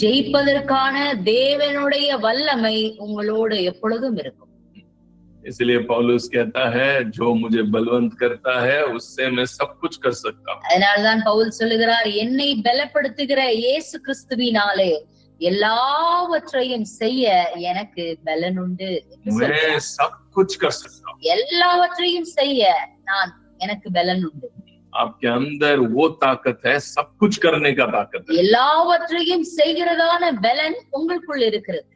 ஜெயிப்பதற்கான தேவனுடைய வல்லமை உங்களோடு எப்பொழுதும் இருக்கும். इसलिए पौलुस कहता है जो मुझे बलवंत करता है उससे मैं सब कुछ कर सकता हूँ. அதனால்தான் பவுல் சொல்லுகிறார், என்னை பலப்படுத்துகிற இயேசு கிறிஸ்துவினாலே எல்லாவற்றையும் செய்ய எனக்கு பலன் உண்டு. मैं सब कुछ कर सकता हूँ. எல்லாவற்றையும் செய்ய எனக்கு பலன் உண்டு. आपके अंदर वो ताकत है, सब कुछ करने का ताकत है. எல்லாவற்றையும் செய்கிறதான பலன் உங்களுக்குள் இருக்கிறது.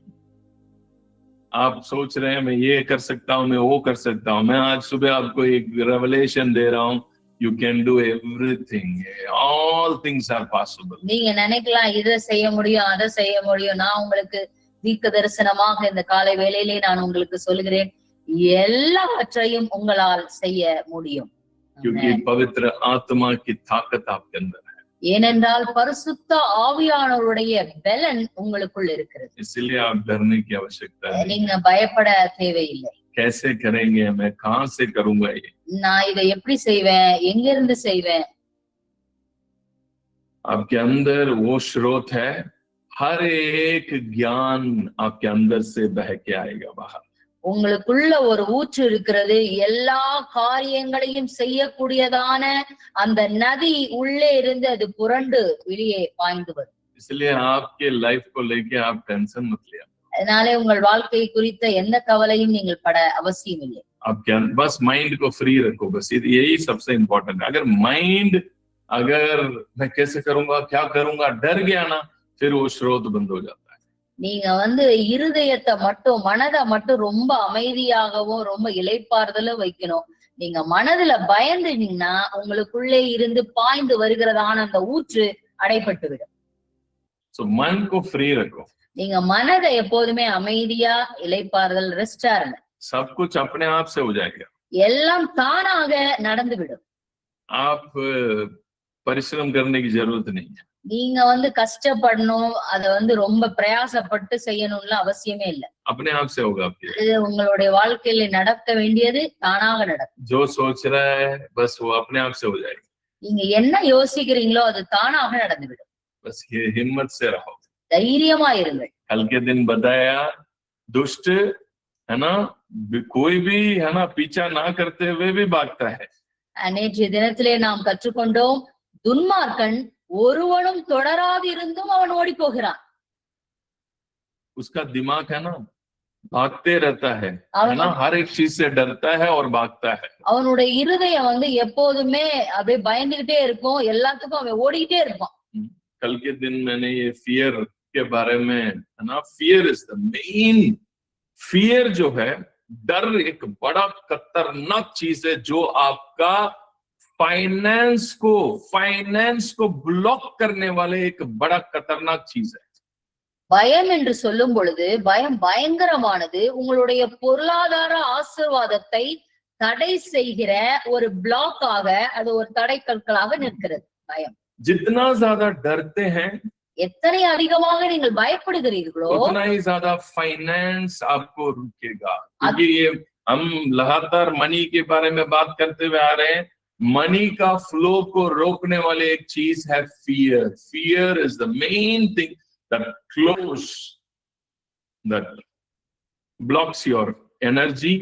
आप सोच रहे हैं मैं ये कर सकता हूँ, मैं वो कर सकता हूँ. मैं आज सुबह आपको एक रेवलेशन दे रहा हूँ. You can do everything. All things are possible. நீங்க நினைக்கலாம் இதை செய்ய முடியும், அதை செய்ய முடியும். நான் உங்களுக்கு தீர்க்க தரிசனமாக இந்த காலை வேளையிலே நான் உங்களுக்கு சொல்கிறேன், எல்லாவற்றையும் உங்களால் செய்ய முடியும். क्योंकि पवित्र आत्मा की ताकत आपके अंदर है. ஏனென்றால் பரிசுத்த ஆவியானவருடைய பலன் உங்களுக்குள் இருக்கிறது. इसलिए आप डरने की आवश्यकता नहीं. நீங்க பயப்பட தேவையில்லை. कैसे करेंगे, मैं कहां से करूंगा ये? நான் இதை எப்படி செய்வேன், எங்க இருந்து செய்வேன்? आपके अंदर वो स्रोत है, हर एक ज्ञान आपके अंदर से बह के आएगा बाहर. உங்களுக்குள்ள ஒரு ஊற்று இருக்கிறது. எல்லா காரியங்களையும் செய்யக்கூடியதான அந்த நதி உள்ளே இருந்து அது புரண்டு வெளியே பாய்ந்து வரும். इसलिए आपके लाइफ को लेके आप टेंशन मत लिया. அதனாலே உங்கள் வாழ்க்கை குறித்த எந்த கவலையும் நீங்கள் பட அவசியம் இல்லை. आपके बस माइंड को फ्री रखो, बस यही सबसे इम्पोर्टेंट है. अगर माइंड मैं कैसे करूंगा, क्या करूंगा, डर गया ना, फिर वो स्रोत बंद हो जाता है. நீங்க இருதயத்தை மட்டும், மனதை மட்டும் ரொம்ப அமைதியாகவும் ரொம்ப இளைப்பாறுதலும் வைக்கணும். நீங்க மனதுல பயந்துட்டீங்கன்னா உங்களுக்குள்ளே இருந்து பாய்ந்து வருகிறதான அந்த ஊற்று அடைபட்டு விடும். So मन को फ्री रखो. நீங்க மனதை எப்போதுமே அமைதியா, இளைப்பாறுதல், ரெஸ்டா இருங்க. सब कुछ अपने आप से हो जाएगा. எல்லாம் தானாக நடந்து விடும். आप परिश्रम करने की जरूरत नहीं है. நீங்க கஷ்டப்படணும், அதை ரொம்ப பிரயாசப்பட்டு செய்யணும்னு அவசியமே இல்லை. अपने आप से होगा आपके. இது உங்களுடைய வாழ்க்கையில நடக்க வேண்டியது தானாக நடக்கும். जो सोच रहा है बस वो अपने आप से हो जाएगा. நீங்க என்ன யோசிக்கிறீங்களோ அது தானாக நடந்துவிடும். बस ये हिम्मत से रहो. தைரியமா இருங்கள். कल के दिन बताया, दुष्ट है ना, कोई भी है ना पीछा ना करते हुए भी भागता है. நேற்றைய தினத்திலே நாம் கற்றுக்கொண்டோம், துன்மார்க்கன் ஒருவனும் தொடராதிருந்தும் அவன் ஓடி போகிறான். उसका दिमाग है ना भागते रहता है ना, हर एक चीज से डरता है और भागता है. அவனுடைய இருதயம் எப்போதுமே அப்படியே பயந்துகிட்டே இருக்கும், எல்லாத்துக்கும் அவன் ஓடிக்கிட்டே இருப்பான். कल के दिन मैंने ये फियर के बारे में है ना, fear is the main. Fear जो है, डर एक बड़ा खतरनाक चीज है जो आपका फाइनेंस को ब्लॉक करने वाले एक बड़ा खतरनाक चीज है. பயம் என்று சொல்லும் பொழுது பயம் பயங்கரமானது. உங்களுடைய பொருளாதார ஆசீர்வாதத்தை தடை செய்கிற ஒரு பிளாக்காக, அது ஒரு தடை கற்களாக நிற்கிறது பயம். जितना ज्यादा डरते हैं, எத்தனை அதிகமாக நீங்கள் பயப்படுகிறீர்களோ उतना ही ज्यादा फाइनेंस आपको रुकेगा. क्योंकि ये हम लगातार मनी के बारे में बात करते हुए आ रहे हैं. मनी का फ्लो को रोकने वाले एक चीज है fear. Fear is the main thing that blocks your energy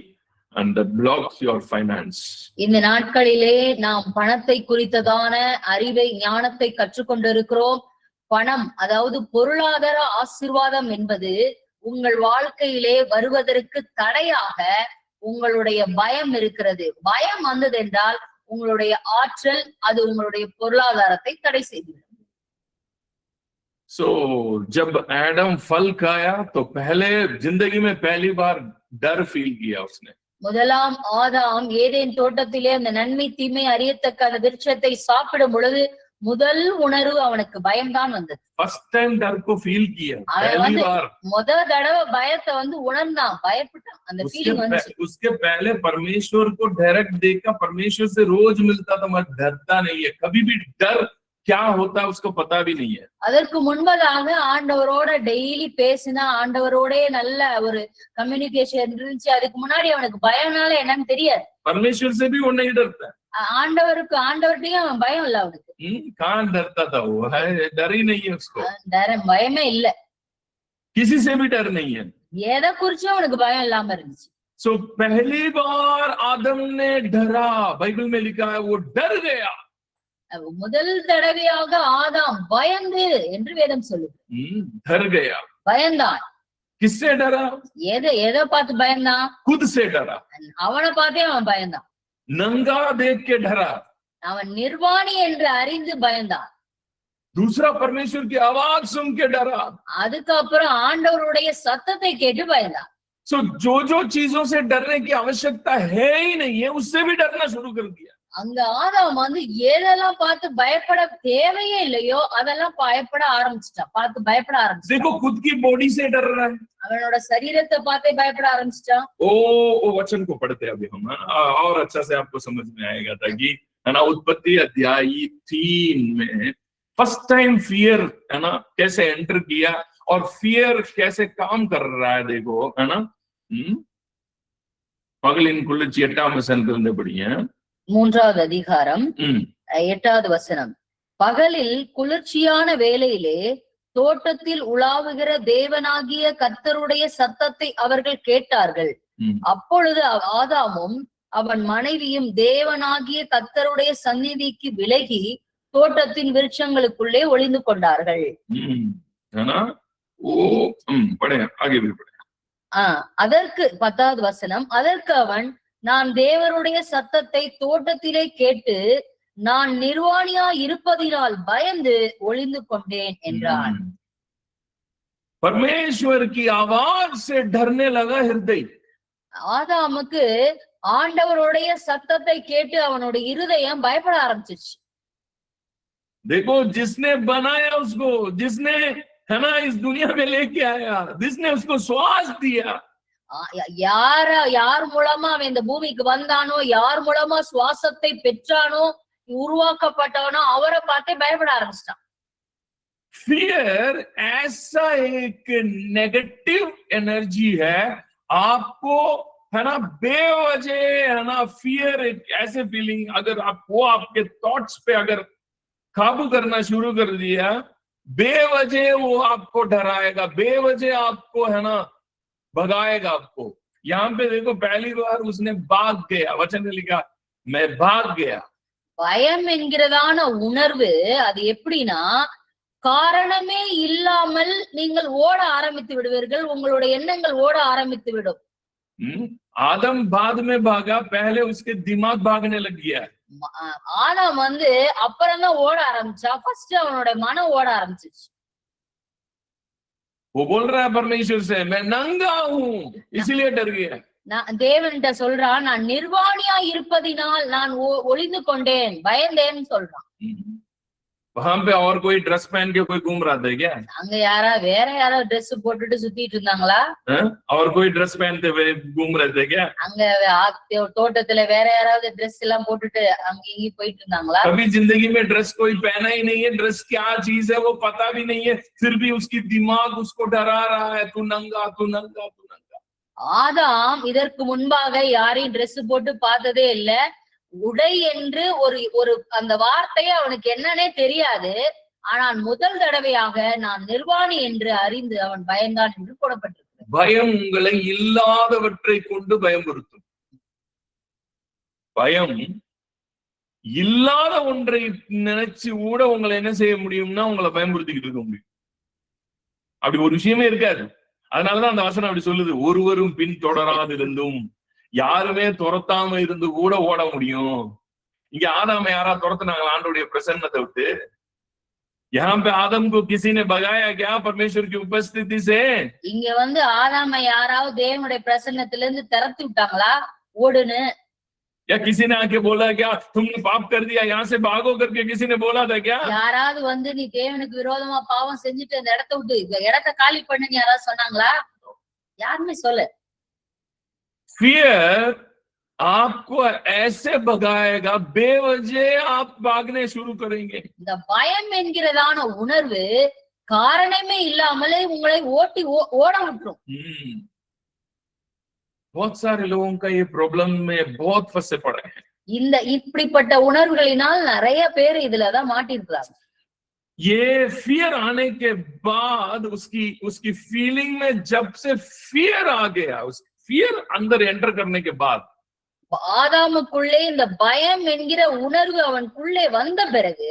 and that blocks your finance. இந்த நாட்களிலே நாம் பணத்தை குறித்ததான அறிவை, ஞானத்தை கற்றுக்கொண்டிருக்கிறோம். பணம், அதாவது பொருளாதார ஆசீர்வாதம் என்பது உங்கள் வாழ்க்கையிலே வருவதற்கு தடையாக உங்களுடைய பயம் இருக்கிறது. பயம் வந்தது என்றால் உங்களுடைய ஆற்றல், அது உங்களுடைய பொருளாதாரத்தை தடை செய்துவிடும். So जब एडम फल खाया तो पहले जिंदगी में पहली बार डर फील किया उसने. முதலாம் ஆதாம் ஏதேன் தோட்டத்திலே அந்த நன்மை தீமை அறியத்தக்க அந்த விருட்சத்தை சாப்பிடும் பொழுது முதல் உணர்வு அவனுக்கு பயம்தான் வந்தது. फर्स्ट टाइम डर को फील किया, पहली बार. முதல் தடவை பயத்தை உணர்ந்தான், பயப்பட்டான். அந்த ஃபீலிங் வந்துச்சு. उसके पहले परमेश्वर को डायरेक्ट देखा, परमेश्वर से रोज मिलता था, मगर डरता नहीं है. कभी भी डर क्या होता है उसको पता भी नहीं है। அதற்கு முன்பதாக ஆண்டவரோட டெய்லி பேசினா ஆண்டவரோடே நல்ல ஒரு கம்யூனிகேஷன் இருந்துச்சு. அதுக்கு முன்னாடி அவனுக்கு பயம்னால என்னன்னு தெரியாது. परमेश्वर से भी वो नहीं डरता। ஆண்டவர்கிட்டயும் அவன் பயம் இல்ல அவனுக்கு. कहाँ डरता था वो, है डर ही नहीं है उसको, பயமே இல்ல, किसी से भी डर नहीं है। எதை குறிச்சும் அவனுக்கு பயம் இல்லாம இருந்துச்சு. सो पहली बार आदम ने डरा, बाइबल में लिखा है वो डर गया। முதல் தடவையாக ஆதாம் பயந்து என்று வேதம் சொல்லுது. डर गया, பயந்தான். किससे डरा? எதை பார்த்து பயந்தான்? खुद से डरा। அவனை பார்த்தே அவன் பயந்தான். नंगा देख के डरा, அவன் நிர்வாணி என்று அறிந்து பயந்தான். दूसरा परमेश्वर की आवाज सुन के डरा। அதுக்கப்புறம் ஆண்டவருடைய சத்தத்தை கேட்டு பயந்தான். सो जो चीजों से डरने की आवश्यकता है ही नहीं है, उससे भी डरना शुरू कर दिया। அங்க ஆதாம் வந்து எதெல்லாம் பார்த்து பயப்பட தேவையே இல்லையோ அதெல்லாம் பயப்பட ஆரம்பிச்சிட்டான். பார்த்து பயப்பட ஆரம்பிச்சான். देखो खुद की बॉडी से डर रहा है, அவனோட சரீரத்தை பார்த்தே பயப்பட ஆரம்பிச்சிட்டான். ओ वचन को पढ़ते अभी हम, और अच्छा से आपको समझ में आएगा था कि है ना, उत्पत्ति अध्याय 3 में फर्स्ट टाइम फियर है ना कैसे एंटर किया और फियर कैसे काम कर रहा है, देखो है ना। पगलिन कुल्लची 8आम वचन படிங்க. 3வது அதிகாரம் 8வது வசனம். பகலில் குளிர்ச்சியான வேளையிலே தோட்டத்தில் உலாவுகிற தேவனாகிய கர்த்தருடைய சத்தத்தை அவர்கள் கேட்டார்கள். அப்பொழுது ஆதாமும் அவன் மனைவியும் தேவனாகிய கர்த்தருடைய சந்நிதிக்கு விலகி தோட்டத்தின் விருட்சங்களுக்குள்ளே ஒளிந்து கொண்டார்கள். அதற்கு 10வது வசனம். அதற்கு அவன், நான் தேவருடைய சத்தத்தை தோட்டத்திலே கேட்டு நான் நிர்வாணியா இருப்பதினால் பயந்து ஒளிந்து கொண்டேன் என்றான். परमेश्वर की आवाज से डरने लगा हृदय। ஆதாமுக்கு ஆண்டவருடைய சத்தத்தை கேட்டு அவனுடைய இருதயம் பயப்பட ஆரம்பிச்சிச்சு. देखो जिसने बनाया उसको, जिसने है ना इस दुनिया में लेके आया, जिसने उसको श्वास दिया, யார் மூலமா அவன் இந்த பூமிக்கு வந்தானோ, யார் மூலமா சுவாசத்தை பெற்றானோ, உருவாக்கப்பட்டவனோ அவரை பார்த்தே பயப்பட ஆரம்பிச்சிட்டான். फियर ऐसा एक नेगेटिव एनर्जी है, आपको है ना बेवजह है ना फियर एक ऐसे फीलिंग, अगर आपको आपके थॉट्स पे अगर काबू करना शुरू कर दिया, बेवजह वो आपको डराएगा, बेवजह आपको है ना भगाएगा आपको। यहाँ पे देखो पहली बार उसने भाग गया, वचन में लिखा मैं भाग गया। பயம் என்கிறதான உணர்வு அது எப்படின்னா, காரணமே இல்லாமல் நீங்கள் ஓட ஆரம்பித்து விடுவீர்கள், உங்களுடைய எண்ணங்கள் ஓட ஆரம்பித்து விடும். आदम बाद में भागा, पहले उसके दिमाग भागने लग गया। ஆதாம் வந்து அப்புறம் தான் ஓட ஆரம்பிச்சா, ஃபர்ஸ்ட் அவனோட மனம் ஓட ஆரம்பிச்சிச்சு. वो बोल रहा है परमेश्वर से मैं नंगा हूं इसलिए डर गया। தேவன்கிட்ட சொல்றான், நான் நிர்வாணியா இருப்பதினால் நான் ஒளிந்து கொண்டேன், பயந்தேன்னு சொல்றான். वहां पे और कोई ड्रेस पहन के कोई घूम रहा था क्या? அங்க வேற யாரோ ட்ரெஸ் போட்டுட்டு சுத்திட்டு இருந்தாங்களா? और कोई ड्रेस पहनते हुए घूम रहे थे क्या? அங்க தோட்டத்துல வேற யாராவது ட்ரெஸ் எல்லாம் போட்டுட்டு அங்க இங்க போயிட்டு இருந்தாங்களா? कभी जिंदगी में ड्रेस कोई पहना ही नहीं है, ड्रेस क्या चीज है वो पता भी नहीं है, फिर भी उसकी दिमाग उसको डरा रहा है, तू नंगा तू नंगा तू नंगा। ஆதாம் இதற்கு முன்பாக யாரையும் ட்ரெஸ் போட்டு பார்த்ததே இல்ல. உடை என்று ஒரு அந்த வார்த்தையே அவனுக்கு என்னன்னே தெரியாது. ஆனால் முதல் தடவையாக நான் நிர்வாணி என்று அறிந்து அவன் பயந்தான் என்று போடப்பட்டிருக்கு. பயம் உங்களை இல்லாதவற்றை கொண்டு பயமுறுத்தும். பயம் இல்லாத ஒன்றை நினைச்சு கூட உங்களை என்ன செய்ய முடியும்னா உங்களை பயமுறுத்திக்கிட்டு இருக்க முடியும். அப்படி ஒரு விஷயமே இருக்காது. அதனாலதான் அந்த வசனம் அப்படி சொல்லுது, ஒருவரும் பின் தொடராதிருந்தும், யாருமே துரத்தாம இருந்து கூட ஓட முடியும். இங்க ஆதாம யாரா துரத்துனாங்களா ஆண்டவருடைய பிரசன்னத்தை விட்டு? यहाँ पे आदम को किसी ने भगाया क्या परमेश्वर की उपस्थिति से? இங்க வந்து ஆதாம யாராவது தேவனுடைய பிரசன்னத்துல இருந்து திரட்டி விட்டாங்களா ஓடுன்னு? या किसी ने आके बोला क्या तुमने पाप कर दिया यहाँ से भागो करके किसी ने बोला था क्या? யாராவது வந்து நீ தேவனுக்கு விரோதமா பாவம் செஞ்சுட்டு அந்த இடத்தை விட்டு இடத்தை காலி பண்ணுன்னு யாராவது சொன்னாங்களா? யாருமே சொல்ல. Fear आपको ऐसे भगाएगा, बेवजह आप भागने शुरू करेंगे। இந்த பயம் என்கிறதான உணர்வு காரணமே இல்லாமலே உங்களை ஓட விட்டுரும். बहुत सारे लोगों का ये प्रॉब्लम में बहुत फंसे पड़े हैं। இந்த இப்படிப்பட்ட உணர்வுகளினால் நிறைய பேர் இதுலதான் மாட்டிருக்கிறாங்க. ये फियर आने के बाद उसकी फीलिंग में जब से फियर आ गया, उस फियर अंदर एंटर करने के बाद ஆதாமுக்குள்ளே இந்த பயம் என்கிற உணர்வு அவனுக்குள்ளே வந்த பிறகு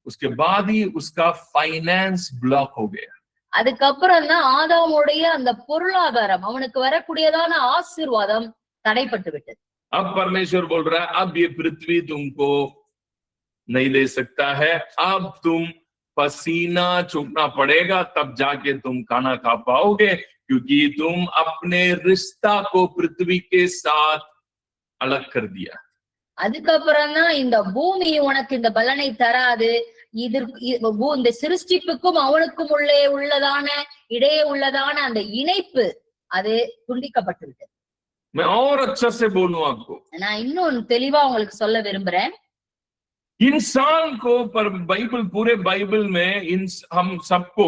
उसके बाद ही उसका फाइनेंस ब्लॉक हो गया। அதுக்கப்புறம் தான் ஆதாமுடைய அந்த பொருளாதாரம் அவனுக்கு வரக்கூடியதான ஆசீர்வாதம் தடைப்பட்டு விட்டது. अब परमेश्वर बोल रहा है, अब ये पृथ्वी तुमको नहीं दे सकता है, अब तुम पसीना छूटना पड़ेगा, तब जाके तुम खाना खा पाओगे, क्योंकि तुम अपने रिश्ता को पृथ्वी के साथ अलग कर दिया। அதுக்கப்புறம் தான் இந்த பூமி உனக்கு இந்த பலனை தராது, இந்த சிருஷ்டிப்புக்கும் அவனுக்கும் இடையே உள்ளதான அந்த இணைப்பு அது துண்டிக்கப்பட்டு விட்டது. मैं और अच्छा से बोलूं आपको, நான் இன்னும் தெளிவா உங்களுக்கு சொல்ல விரும்புறேன். इंसान को पर बाइबल, पूरे बाइबल में हम सबको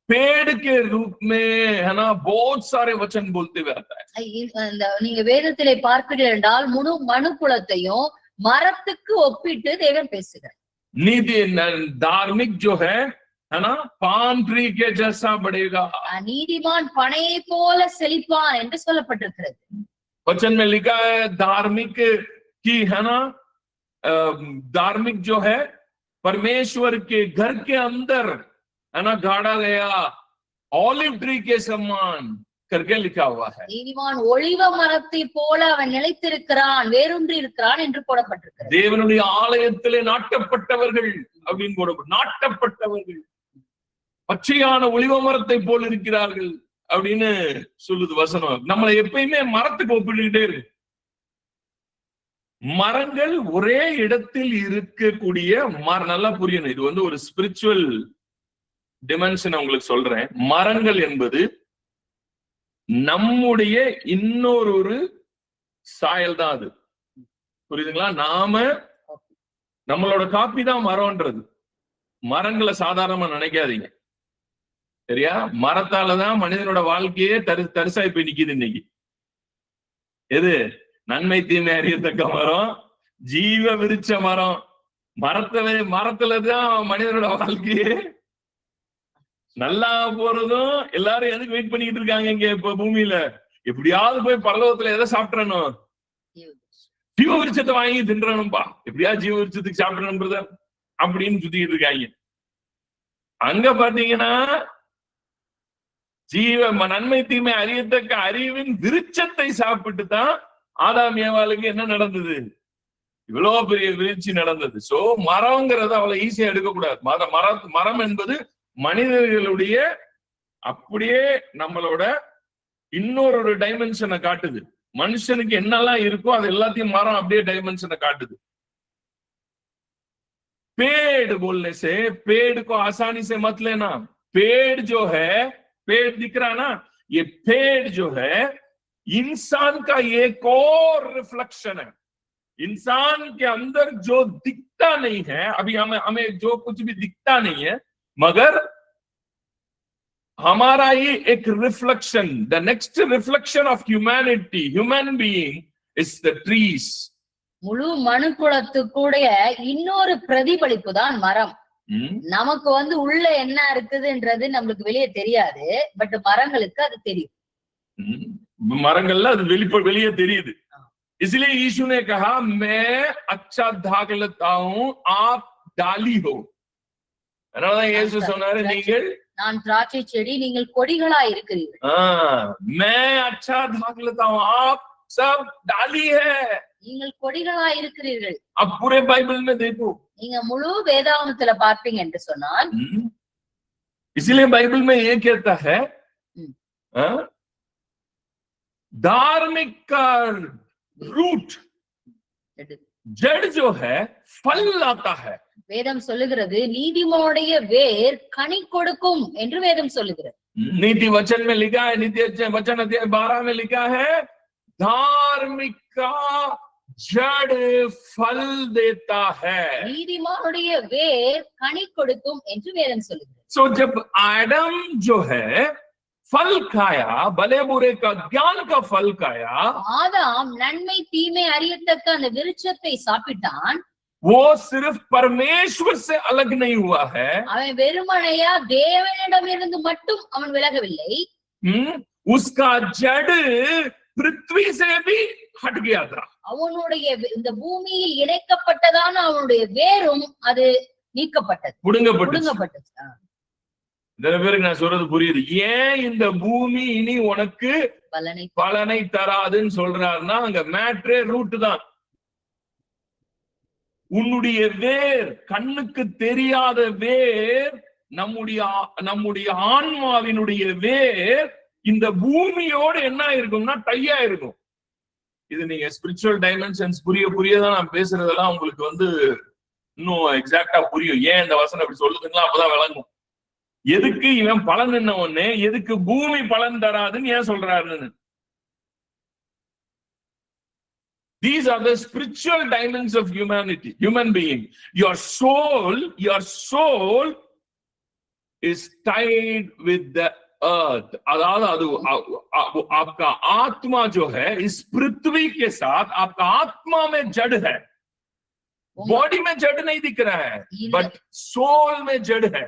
पेड़ के रूप में, है ना, बहुत सारे वचन बोलते हुए आता है। நீங்க வேதத்திலே பார்ப்பீர்கள் என்றால் முழு மனுக்குலத்தையும் மரத்துக்கு ஒப்பிட்டு தேவன் பேசுகிறார். नीति धार्मिक जो है ना, पाम ट्री के जैसा बढ़ेगा। நீதிமான் பனையை போல செழிப்பான் என்று சொல்லப்பட்டிருக்கிறது. वचन में लिखा है धार्मिक की, है ना, धार्मिक जो है परमेश्वर के घर के अंदर, है ना, गाड़ा गया ऑलिव ट्री के समान करके लिखा हुआ है। நீதிமான் ஒலிவ மரத்தை போல அவன் நிலைத்திருக்கிறான், வேரூன்றி இருக்கிறான் என்று போடப்பட்டிருக்கிறது. தேவனுடைய ஆலயத்திலே நாட்டப்பட்டவர்கள் அப்படின்னு போடப்பட்டு, நாட்டப்பட்டவர்கள் பச்சையான ஒலிவ மரத்தை போல் இருக்கிறார்கள் அப்படின்னு சொல்லுது வசனம். நம்மளை எப்பயுமே மரத்துக்கு ஒப்பிட்டுக்கிட்டே இருக்கு. மரங்கள் ஒரே இடத்தில் இருக்கக்கூடிய நல்லா புரியணும், இது வந்து ஒரு ஸ்பிரிச்சுவல் டிமென்ஷன் உங்களுக்கு சொல்றேன். மரங்கள் என்பது நம்முடைய இன்னொரு சாயல் தான். அது புரியுதுங்களா? நம்மளோட காப்பி தான் மரம்ன்றது. மரங்களை சாதாரணமா நினைக்காதீங்க, சரியா? மரத்தாலதான் மனிதனோட வாழ்க்கையே தரிசாய் போய் நிக்குது இன்னைக்கு. எது? நன்மை தீமை அறியத்தக்க மரம், ஜீவ விருட்ச மரம். மரத்துலதான் மனிதனோட வாழ்க்கையே நல்லா போறதும். எல்லாரும் எதுக்கு வெயிட் பண்ணிட்டு இருக்காங்க இங்க இப்ப பூமியில? எப்படியாவது போய் பரலோகத்துல எதை சாப்பிடணும்? ஜீவ விருட்சத்தை வாங்கி தின்றணும்பா, எப்படியா ஜீவ விருட்சத்துக்கு சாப்பிடணும்ன்றத அப்படின்னு சுத்திக்கிட்டு இருக்காங்க. அங்க பாத்தீங்கன்னா நன்மை தீமை அறியத்தக்க அறிவின் விருட்சத்தை சாப்பிட்டு தான் ஆதாம் ஏவாளுக்கு என்ன நடந்தது? இவ்வளவு பெரிய வீழ்ச்சி நடந்தது. சோ மரம்ங்கிறத அவ்வளவு ஈஸியா எடுக்கக்கூடாது. மரம் என்பது மனிதர்களுடைய அப்படியே நம்மளோட இன்னொரு டைமென்ஷனை காட்டுது. மனுஷனுக்கு என்னெல்லாம் இருக்கோ அது எல்லாத்தையும் மரம் அப்படியே டைமென்ஷனை காட்டுது. पेड़ बोलने से पेड़ को आसानी से मत लेना। पेड़ जो है, पेड़ दिख रहा ना, ये पेड़ जो है इंसान का एक और रिफ्लेक्शन है। इंसान के अंदर जो दिखता नहीं है, अभी हमें जो कुछ भी दिखता नहीं है, मगर हमारा ही एक reflection, the next reflection of humanity, human being is the trees. முழு மனுக்குலத்துக்குடைய இன்னொரு பிரதிபலிப்பு தான் மரம். நமக்கு வந்து உள்ள என்ன இருக்குதுன்றது நம்மளுக்கு வெளியே தெரியாது, பட் மரங்களுக்கு அது தெரியும். மரங்கள்ல அது வெளியே தெரியுது. इसलिए यीशु ने कहा मैं अच्छा धाग लेता हूं, आप डाली हो। அதனாலதான் இயேசு சொன்னாரு, நீங்கள் நான் திராட்சை செடி, நீங்கள் கொடிகளா இருக்கிறீர்கள்। मैं अच्छा धाग लेता हूं, आप सब डाली है, நீங்கள் கொடிகளா இருக்கிறீர்கள்। अब पूरे बाइबल में देखो, நீங்க முழு வேதாகமத்துல பார்ப்பீங்க என்று சொன்னால், इसलिए बाइबल में ये कहता है धार्मिक का रूट, जड़ जो है फल लाता है। வேதம் சொல்லுகிறது நீதிமானுடைய வேர் கனி கொடுக்கும் என்று வேதம் சொல்லுகிறது। नीति वचन में लिखा है, नीति वचन अध्याय 12 में लिखा है धार्मिक का जड़ फल देता है. நீதிமானுடைய வேர் கனி கொடுக்கும் என்று வேதம் சொல்லுகிறது. So जब आदम जो है फल खाया, भले बुरे का ज्ञान का फल खाया, ஆதாம் நன்மை தீமை அறியத்தக்க அந்த விருட்சத்தை சாப்பிட்டான். वो सिर्फ परमेश्वर से अलग नहीं हुआ है. அவன் வெறுமனையா தேவனிடமிருந்து மட்டும் அவன் விலகவில்லை. उसका जड़ पृथ्वी से भी हट गया था. அவனுடைய இந்த பூமியில் இணைக்கப்பட்டதான அவனுடைய வேரும் அது நீக்கப்பட்டது, புடுங்கப்பட்டது. நிறைய பேருக்கு நான் சொல்றது புரியுது. ஏன் இந்த பூமி இனி உனக்கு பலனை தராதுன்னு சொல்றாருன்னா அங்க மேட்ரே ரூட் தான். உன்னுடைய வேர், கண்ணுக்கு தெரியாத வேர், நம்முடைய ஆன்மாவினுடைய வேர் இந்த பூமியோட என்ன இருக்கும்னா டையா இருக்கும். இது நீங்க ஸ்பிரிச்சுவல் டைமென்ஷன்ஸ் புரியதான் நான் பேசுறதெல்லாம் உங்களுக்கு இன்னும் எக்ஸாக்டா புரியும். ஏன் இந்த வசனம் அப்படி சொல்லுதுங்களா அப்பதான் விளங்கும். எதுக்கு இவன் பலன் என்ன ஒண்ணு, எதுக்கு பூமி பலன் தராதுன்னு ஏன் சொல்றாருன்னு. These are the spiritual dimensions of humanity, human being. Your soul is tied with the earth. अதாவது आपका आत्मा जो है इस पृथ्वी के साथ, आपका आत्मा में जड़ है. बॉडी में जड़ नहीं दिख रहा है, बट सोल में जड़ है.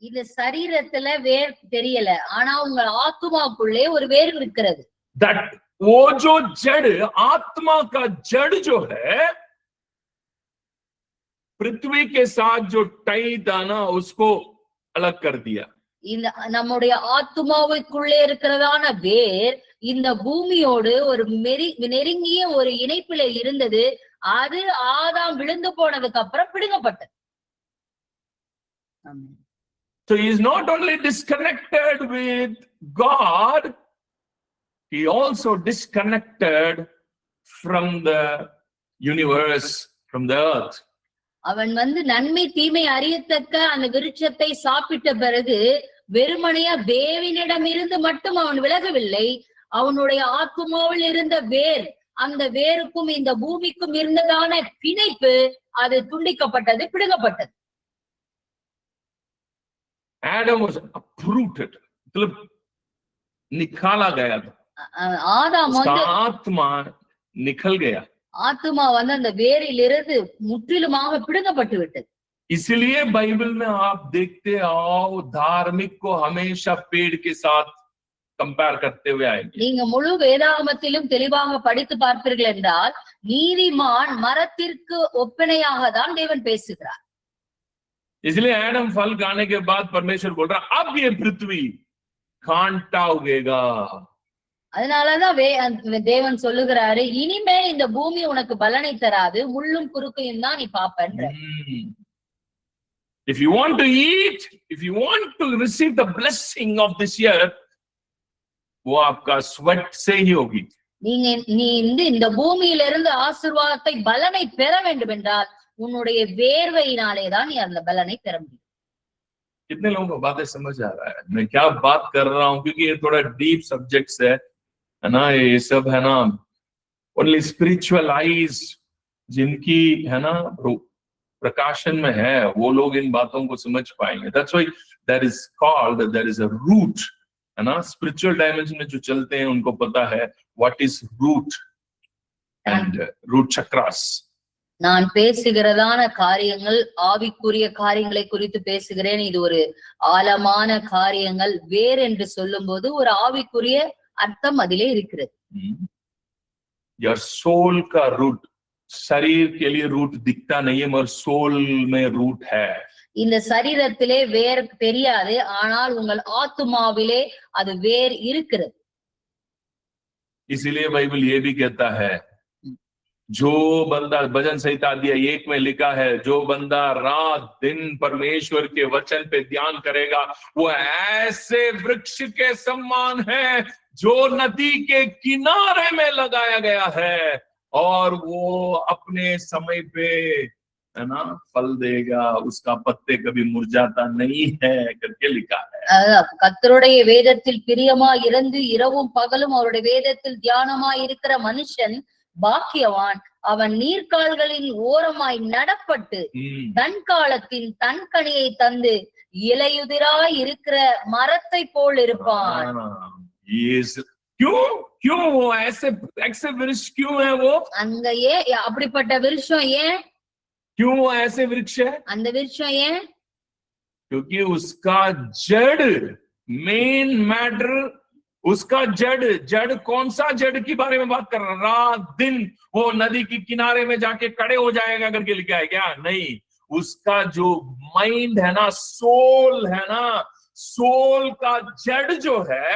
இந்த சரீரத்துல வேர் தெரியல, ஆனா உங்க ஆத்மாக்குள்ளே ஒரு வேர் இருக்கிறது. That वो जो जड़, आत्मा का जड़ जो है पृथ्वी के साथ जो टाई था ना, उसको अलग कर दिया. இந்த நம்முடைய ஆத்மாவுக்குள்ளே இருக்கிறதான வேர் இந்த பூமியோடு ஒரு நெருங்கிய ஒரு இணைப்பில இருந்தது. அது ஆதாம் விழுந்து போனதுக்கு அப்புறம் பிடுங்கப்பட்டது. So he is not only disconnected with God, he also disconnected from the universe, from the earth. அவன் நன்மை தீமை அறியத்தக்க அந்த விருட்சத்தை சாப்பிட்ட பிறகு வெறுமனையா தேவனிடமிருந்து மட்டும் அவன் விலகவில்லை. அவனுடைய ஆத்மாவில் இருந்த வேர், அந்த வேருக்கும் இந்த பூமிக்கும் இருந்ததான பிணைப்பு அது துண்டிக்கப்பட்டது, பிடுங்கப்பட்டது. Adam was uprooted. निकाला गया था. ஆதாம் आत्मा निकल गया. ஆத்மா அந்த வேரிலிருந்து முற்றிலுமாக பிடுங்கப்பட்டு விட்டது. इसलिए बाइबल में आप देखते आओ, धार्मिक को हमेशा पेड़ के साथ कंपेयर करते हुए आएंगे. நீங்க முழு வேதாகமத்திலும் தெளிவாக படித்து பார்ப்பீர்கள் என்றால் நீதிமான் மரத்திற்கு ஒப்பனையாக தான் தேவன் பேசுகிறார். इसलिए एडम फल खाने के बाद परमेश्वर बोल रहा अब ये पृथ्वी कांटा उगेगा. அதனாலதான் தேவன் சொல்லுகிறாரு, இனிமேல் இந்த பூமி உனக்கு பலனை தராது, முள்ளும் குறுக்கையும் தான் நீ பாப்பன்ற. If you want to eat, if you want to receive the blessing of this year, वो आपका sweat से ही होगी. நீ இந்த பூமியிலிருந்து ஆசீர்வாதத்தை பலனை பெற வேண்டும் என்றால் உன்னுடைய வேர்வையினாலே தான் நீ அந்த பலனை பெற முடியும். कितने लोगों को बातें समझ आ रहा है मैं क्या बात कर रहा हूँ, क्योंकि ये थोड़ा डीप सब्जेक्ट्स है ना. ये सब है ना ओनली स्पिरिचुअल आईज जिनकी है ना प्रकाशन में है, वो लोग इन बातों को समझ पाएंगे. That's why there is called, there is a root, है ना. स्पिरिचुअल डायमेंशन में जो चलते हैं उनको पता है what is root and root chakras. நான் பேசுகிறதான காரியங்கள் ஆவிக்குரிய காரியங்களை குறித்து பேசுகிறேன். இது ஒரு ஆழமான காரியங்கள். வேர் என்று சொல்லும் போது ஒரு ஆவிக்குரிய அர்த்தம் அதிலே இருக்கிறது. Your soul का रूट, शरीर के लिए रूट दिखता नहीं है मगर सोल में रूट है. இந்த சரீரத்திலே வேர் தெரியாது, ஆனால் உங்கள் ஆத்மாவிலே அது வேர் இருக்கிறது. इसीलिए बाइबल ये भी कहता है, जो बंदा, भजन संहिता अध्याय 1 में लिखा है, जो बंदा रात दिन परमेश्वर के वचन पे ध्यान करेगा वो ऐसे वृक्ष के समान है जो नदी के किनारे में लगाया गया है और वो अपने समय पे है ना, फल देगा, उसका पत्ते कभी मुरझाता नहीं है करके लिखा है। கர்த்தருடைய வேதத்தில் பிரியமா இருந்து இரவும் பகலும் அவருடைய வேதத்தில் தியானமாய் இருக்கிற மனுஷன் பாக்கியவான். அவன் நீர்க்கால்களின் ஓரமாய் நடப்பட்டு தன் காலத்தின் தன் கனியை தந்து இலையுதிராய் இருக்கிற மரத்தை போல் இருப்பான். क्यों क्यों वो ऐसे वृक्ष क्यों है वो? அங்க ஏன் அப்படிப்பட்ட விருட்சம் ஏன்? क्यों वो ऐसे वृक्ष है? அந்த விருட்சம் ஏன்? क्योंकि उसका जड़, मेन मैटर उसका जड़ कौन सा जड़ की बारे में बात कर रहा? रात दिन वो नदी के किनारे में जाके खड़े हो जाएगा करके लिखा है क्या? नहीं, उसका जो माइंड है ना, सोल है ना, सोल का जड़ जो है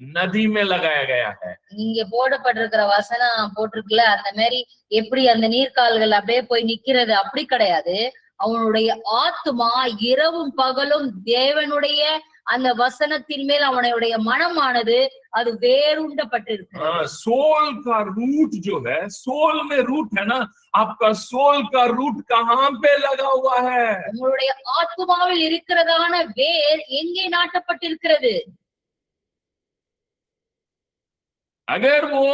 நதி में लगाया गया है. இங்க போடப்பட்டிருக்கிற வசனம் போட்டிருக்குல, அந்த மாதிரி எப்படி அந்த நீர்க்கால்கள் அப்படியே போய் நிக்கிறது அப்படி கிடையாது. அவனுடைய ஆத்துமா இரவும் பகலும் தேவனுடைய அந்த வசனத்தின் மேல் அவனுடைய மனமானது அது வேறுண்டப்பட்டிருக்கு. सोल का रूट जो है, सोल में रूट है ना, आपका सोल का रूट कहाँ पे लगा हुआ है? உங்களுடைய ஆத்துமாவில் இருக்கிறதான வேர் எங்கே நாட்டப்பட்டிருக்கிறது? अगर वो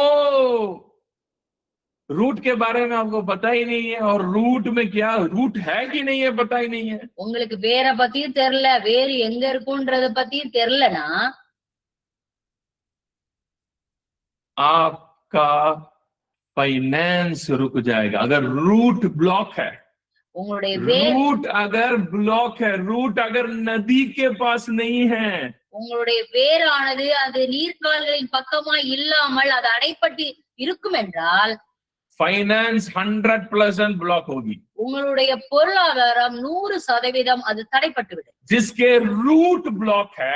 रूट के बारे में आपको पता ही नहीं है, और रूट में क्या रूट है कि नहीं है पता ही नहीं है, உங்களுக்கு வேற பத்தியும் தெரியல, வேறு எங்க இருக்குன்றத பத்தியும் தெரியலனா आपका फाइनेंस रुक जाएगा. अगर रूट ब्लॉक है, உங்களுடைய रूट अगर ब्लॉक है, रूट अगर नदी के पास नहीं है, உங்களுடைய வேரானது அது நீர்க்கால்களின் பக்கமா இல்லாமல் அது அடைப்பட்டு இருக்கும் என்றால் फाइनेंस 100% ब्लॉक होगी. உங்களுடைய பொருளாதாரம் 100% அது தடைப்பட்டுவிடும். जिसके रूट ब्लॉक है,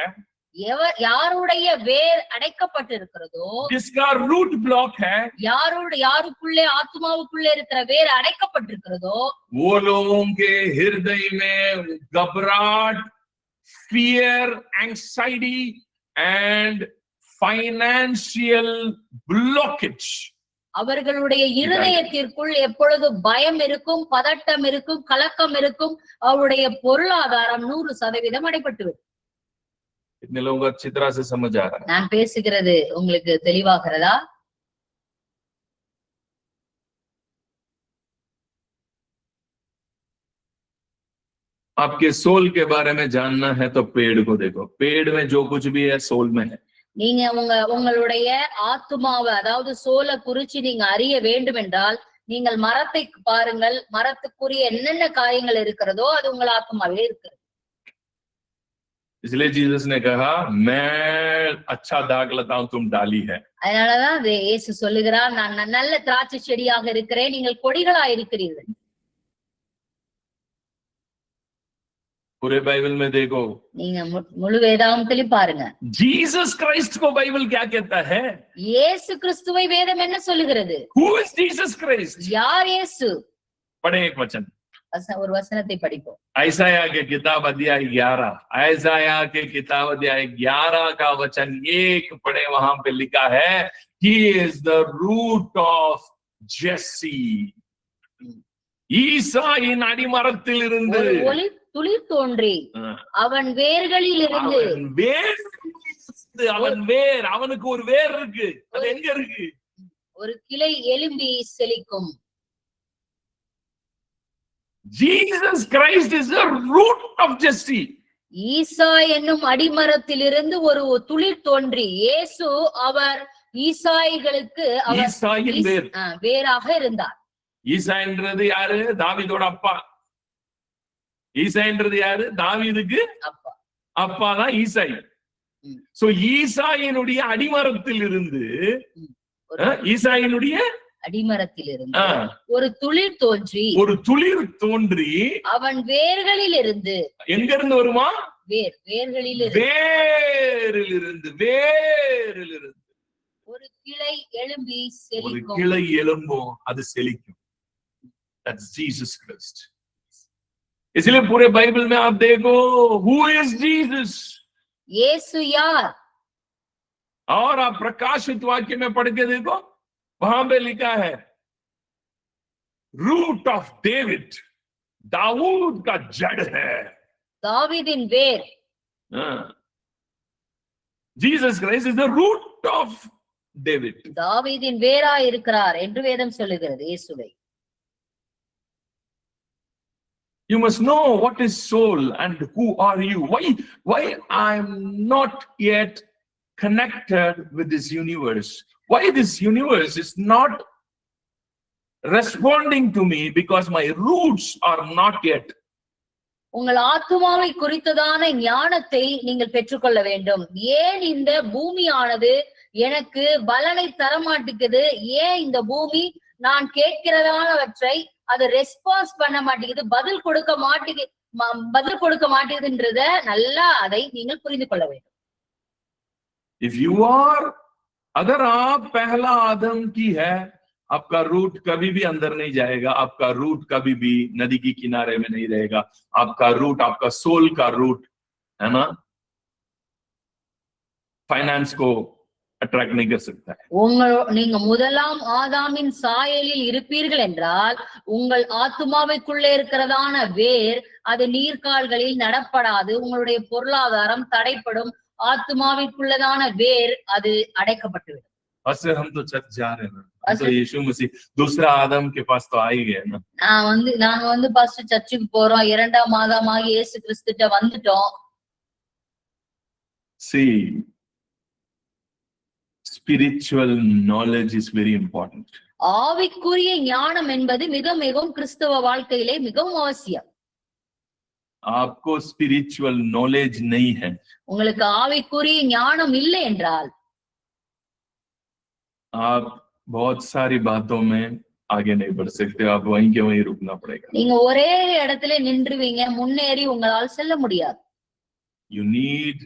யாருடைய வேர் அடைக்கப்பட்டு இருக்கிறதோ, जिसका रूट ब्लॉक है, யாருக்குள்ளே ஆத்மாவுக்குள்ளே இருக்கிற வேர் அடைக்கப்பட்டிருக்கிறதோ, वो लोगों के हृदय में घबराहट, fear, anxiety and financial blockage. அவர்களுடைய இருதயத்திற்குள் எப்பொழுது பயம் இருக்கும், பதட்டம் இருக்கும், கலக்கம் இருக்கும், அவருடைய பொருளாதாரம் 100% அடைபட்டுவிடும். कितने लोग अच्छी तरह से समझ आ रहा है? நான் பேசுகிறது உங்களுக்கு தெளிவாகிறதா? आपके सोल के बारे में जानना है तो पेड़ को देखो. पेड़ में जो कुछ भी है सोल में है. நீங்க உங்களுடைய ஆத்துமாவை, அதாவது சோலை குறிச்சு நீங்க அறிய வேண்டும் என்றால் நீங்கள் மரத்தை பாருங்கள். மரத்துக்குரிய என்னென்ன காரியங்கள் இருக்கிறதோ அது உங்கள் ஆத்மாவிலே இருக்கு. इसलिए जीसस ने कहा, मैं अच्छा दाग लगाता हूं, तुम डाली है. அதனாலதான் இயேசு சொல்லுகிறார், நான் நல்ல திராட்சை செடியாக இருக்கிறேன், நீங்கள் கொடிகளா இருக்கிறீர்கள். पूरे बाइबल में देखो, நீங்க முழு வேதாகமத்திலும் பாருங்க. जीसस क्राइस्ट को बाइबल क्या कहता है? இயேசு கிறிஸ்துவை வேதம் என்ன சொல்லுகிறது? Who is Jesus Christ? யார் இயேசு? पढ़े एक वचन, ஒரு வசனத்தை படிப்போம். आयसाया के किताब अध्याय 11, आयसाया के किताब अध्याय 11 का वचन 1 पढ़े. वहां पे लिखा है, he is the root of Jesse. ஈசாயின் அடிமரத்திலிருந்து ஒளி துளிர் தோன்றி அவன் வேர்களில் இருந்து. அவன் வேர், அவனுக்கு ஒரு வேர் இருக்கு. அது எங்க இருக்கு? ஒரு கிளை எழும்பி செழிக்கும். Jesus Christ is the root of Jesse. ஈசா என்னும் அடிமரத்திலிருந்து ஒரு துளிர் தோன்றி, இயேசு அவர் ஈசாய்களுக்கு வேராக இருந்தார். ஈசா என்றது யாரு? தாவீதோட அப்பா. ஈசா என்றது யாரு? தாவீதுக்கு அப்பா தான் ஈசாய். சோ ஈசாயினுடைய அடிமரத்தில் இருந்து, ஈசாயினுடைய அடிமரத்திலிருந்து ஒரு துளிர் தோன்றி அவன் வேர்களில் இருந்து. எங்க இருந்து வருமா? வேர்களிலிருந்து ஒரு கிளை எழும்பி செழிக்கும். கிளை எழும்பும், அது செழிக்கும். That's Jesus Christ. इसलिए पूरे बाइबल में आप देखो, who is Jesus? यीशु यार. और आप प्रकाशित वाक्य में पढ़ के देखो, वहां पे लिखा है, रूट ऑफ डेविड, दाऊद का जड़ है। தாவீதின் வேர். Jesus Christ is the root of David. தாவீதின் வேராய் இருக்கிறார் என்று வேதம் சொல்லுகிறது இயேசுவை. You must know what is soul and who are you. Why I'm not yet connected with this universe? Why this universe is not responding to me? Because my roots are not yet. உங்கள் ஆத்துமாவை குறித்ததான ஞானத்தை நீங்கள் பெற்றுக்கொள்ள வேண்டும். ஏன் இந்த பூமியானது எனக்கு பலனை தரமாட்டேங்குது? ஏன் இந்த பூமி நான் கேட்கிறதானவற்றை அது ரெஸ்பான்ஸ் பண்ண மாட்டேங்குது, பதில் கொடுக்க மாட்டேங்குதுன்றத நல்லா அதை நீங்கள் புரிந்து கொள்ள வேண்டும். If you are, अगर आप पहला आदम की है, आपका रूट कभी भी अंदर नहीं जाएगा, आपका रूट कभी भी नदी के किनारे में नहीं रहेगा, आपका रूट, आपका सोल का रूट है ना, फाइनेंस को अट्रैक्ट नहीं कर सकता है. நீங்க முதலாம் ஆதாமின் சாயலில் இருப்பீர்கள் என்றால் உங்கள் ஆத்துமாவைக்குள்ளே இருக்கிறதான வேர் அது நீர்கால்களில் நடப்படாது. உங்களுடைய பொருளாதாரம் தடைப்படும். ஆத்துமாவிற்குள்ளதான வேர் அது அடைக்கப்பட்டுவிடும். हम तो चर्च जा रहे हैं, तो यीशु मसीह दूसरा आदम के पास तो आ ही गए ना. நாங்க பாஸ்டர் சர்ச்சுக்கு போறோம், இரண்டாம் ஆதாமாகிய இயேசு கிறிஸ்துட்ட வந்துட்டோம். See, spiritual knowledge is very important. ஆவிக்குரிய ஞானம் என்பது மிக மிகவும் கிறிஸ்தவ வாழ்க்கையிலே மிகவும் அவசியம். आपको spiritual knowledge नहीं है, உங்களுக்கு ஆவிக்குரிய ஞானம் இல்லை என்றால் आप बहुत सारी बातों में आगे नहीं बढ़ सकते. आप वहीं के वहीं रुकना पड़ेगा. நீங்க ஒரே இடத்துல நின்றுவீங்க, முன்னேறி உங்களால் செல்ல முடியாது. You need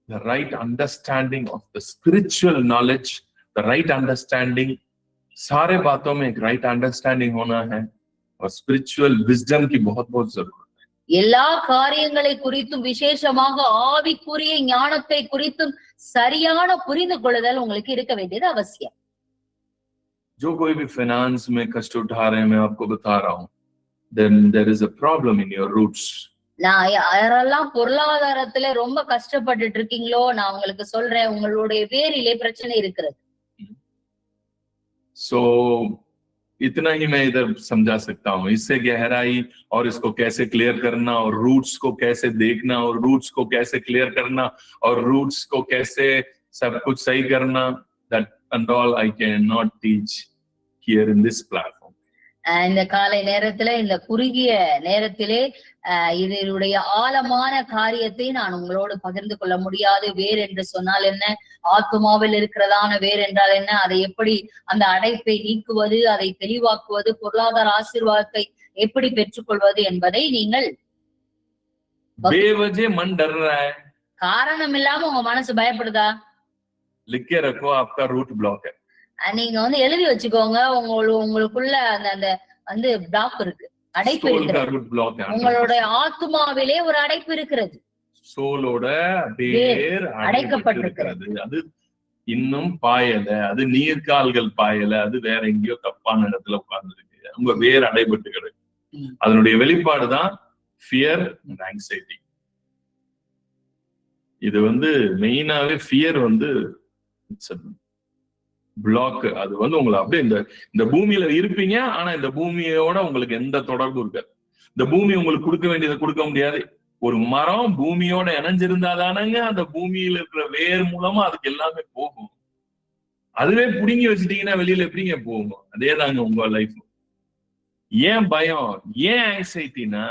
the right understanding of the spiritual knowledge, the right understanding. सारे बातों में एक right understanding होना है और spiritual wisdom की बहुत जरूरत है. எல்லா காரியங்களை குறித்தும் விசேஷமாக ஆவிக்குரிய ஞானத்தை குறித்தும் சரியான புரிந்து கொள்ளுதல் உங்களுக்கு இருக்க வேண்டியது அவசியம். जो कोई भी फाइनेंस में कष्ट उठा रहे हैं, मैं आपको बता रहा हूं, then there is a problem in your roots. நான் யாரெல்லாம் பொருளாதாரத்துல ரொம்ப கஷ்டப்பட்டுட்டு இருக்கீங்களோ நான் உங்களுக்கு சொல்றேன், உங்களுடைய வேரிலே பிரச்சனை இருக்கிறது. So इतना ही मैं इधर समझा सकता हूँ. इससे गहराई और इसको कैसे क्लियर करना और रूट्स को कैसे देखना और रूट्स को कैसे क्लियर करना और रूट्स को कैसे सब कुछ सही करना, that and all I cannot teach here in this platform. இந்த காலை நேரத்துல, இந்த குறுகிய நேரத்திலே இதனுடைய ஆழமான காரியத்தை நான் உங்களோடு பகிர்ந்து கொள்ள முடியாது. வேர் என்று சொன்னால் என்ன, ஆத்துமாவில் இருக்கிறதான வேர் என்றால் என்ன, அதை எப்படி அந்த அடைப்பை நீக்குவது, அதை தெளிவாக்குவது, பொருளாதார ஆசீர்வாதத்தை எப்படி பெற்றுக்கொள்வது என்பதை நீங்கள் காரணம் இல்லாம உங்க மனசு பயப்படுதா? நீங்க எழுதி வச்சுக்கோங்க, உங்களுக்குள்ள அந்த பிளாக் இருக்கு, அடைப்பு இருக்கிறது. உங்களுடைய ஆத்துமாவிலே ஒரு அடைப்பு இருக்கிறது. சோலோட வேர் அடைக்கப்பட்டிருக்கிறது. அது இன்னும் பாயல, அது நீர்கால்கள் பாயல, அது வேற எங்கேயோ தப்பான இடத்துல உட்கார்ந்து இருக்கு. உங்க வேர் அடைபட்டு கிடக்கு. அதனுடைய வெளிப்பாடுதான் ஃபியர் அண்ட் ஆங்ஸைட்டி. இது மெயினாவே ஃபியர் பிளாக். அது உங்களை அப்படியே இந்த பூமியில இருப்பீங்க, ஆனா இந்த பூமியோட உங்களுக்கு எந்த தொடர்பும் இருக்காது. இந்த பூமி உங்களுக்கு கொடுக்க வேண்டியதை கொடுக்க முடியாது. ஒரு மரம் பூமியோட இணைஞ்சிருந்தாதானங்க அந்த பூமியில இருக்கிற வேர் மூலமா அதுக்கு எல்லாமே போகும். அதுவே புடுங்கி வச்சுட்டீங்கன்னா வெளியில எப்படிங்க போகும்? அதே தாங்க உங்க லைஃப். ஏன் பயம், ஏன் ஆங்ஸைட்டினா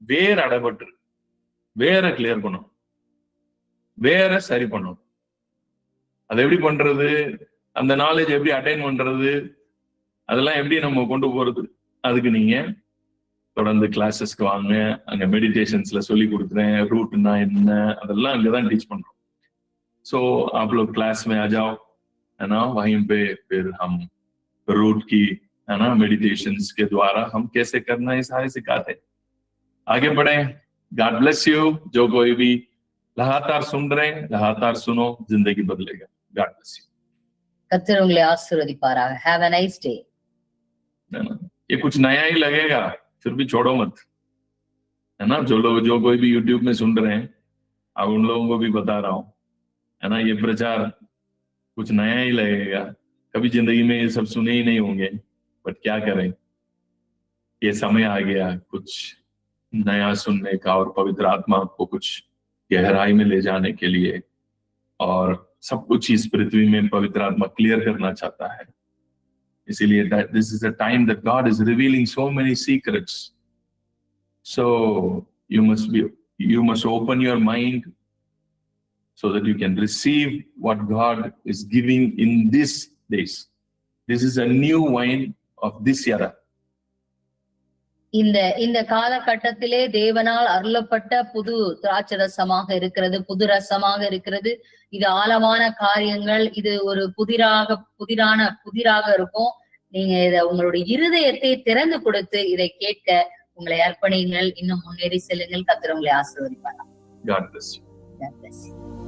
வேர் அடைபட்டு, வேற கிளியர் பண்ணும், வேற சரி பண்ணும். அதை எப்படி பண்றது, அந்த நாலேஜ் எப்படி அட்டைன் பண்றது, அதெல்லாம் எப்படி நம்ம கொண்டு போறது, அதுக்கு நீங்க தொடர்ந்து கிளாஸஸ்க்கு வாங்க. அங்க மெடிடேஷன்ஸ்ல சொல்லி கொடுக்குறேன். रूटனா என்ன அதெல்லாம் அங்கதான் டீச் பண்றோம். सो आप लोग क्लास में आ जाओ, है ना, वहीं पे फिर हम रूट की, है ना, मेडिटेशंस के द्वारा हम कैसे करना है सारे सिखाते हैं. आगे बढ़े. God bless you. जो कोई भी लगातार सुन रहे हैं, लगातार सुनो, जिंदगी बदलेगा. God bless you. கர்த்தர் உங்களை ஆசீர்வதிப்பாராக. Have a nice day. ये कुछ नया ही लगेगा, फिर भी छोड़ो मत, है ना। जो कोई भी यूट्यूब में सुन रहे हैं, अब उन लोगों को भी बता रहा हूँ, है ना, ये प्रचार कुछ नया ही लगेगा, कभी जिंदगी में ये सब सुने ही नहीं होंगे, बट क्या करें, ये समय आ गया कुछ नया सुनने का और पवित्र आत्मा को कुछ गहराई में ले जाने के लिए, और सब कुछ इस पृथ्वी में पवित्र आत्मा क्लियर करना चाहता है। इसीलिए this is the time that God is revealing so many secrets, so you must open your mind so that you can receive what God is giving in these days. This is a new wine of this era. இந்த காலகட்டத்திலே தேவனால் அருளப்பட்ட புது திராட்சரசமாக இருக்கிறது, புது ரசமாக இருக்கிறது. இது ஆழமான காரியங்கள், இது ஒரு புதிராக இருக்கும். நீங்க இத உங்களுடைய இருதயத்தை திறந்து கொடுத்து இதை கேட்க உங்களை அர்ப்பணியுங்கள். இன்னும் முன்னேறி செல்லுங்கள். கர்த்தர் உங்களை ஆசீர்வதிப்பார். God bless you. God bless you.